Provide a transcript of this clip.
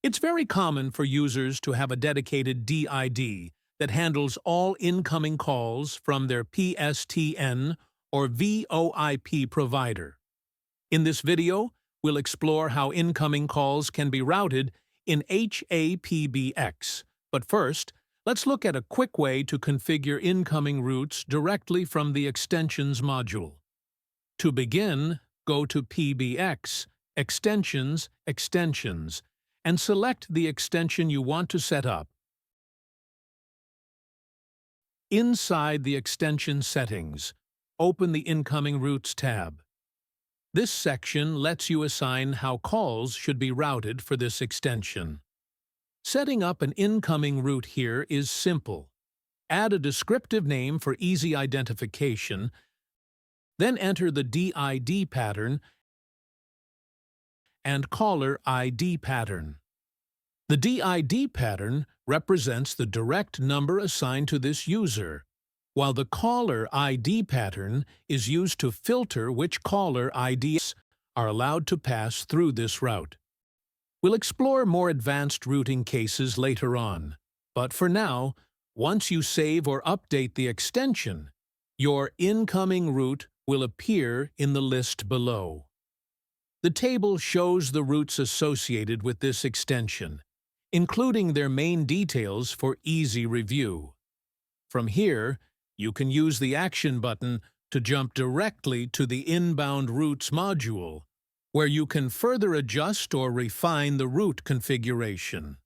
It's very common for users to have a dedicated DID that handles all incoming calls from their PSTN or VoIP provider. In this video, we'll explore how incoming calls can be routed in HAPBX. But first, let's look at a quick way to configure incoming routes directly from the Extensions module. To begin, go to PBX, Extensions, Extensions, and select the extension you want to set up. Inside the extension settings, open the Incoming Routes tab. This section lets you assign how calls should be routed for this extension. Setting up an incoming route here is simple. Add a descriptive name for easy identification, then enter the DID pattern and caller ID pattern. The DID pattern represents the direct number assigned to this user, while the caller ID pattern is used to filter which caller IDs are allowed to pass through this route. We'll explore more advanced routing cases later on, but for now, once you save or update the extension, your incoming route will appear in the list below. The table shows the routes associated with this extension, including their main details for easy review. From here, you can use the Action button to jump directly to the Inbound Routes module, where you can further adjust or refine the route configuration.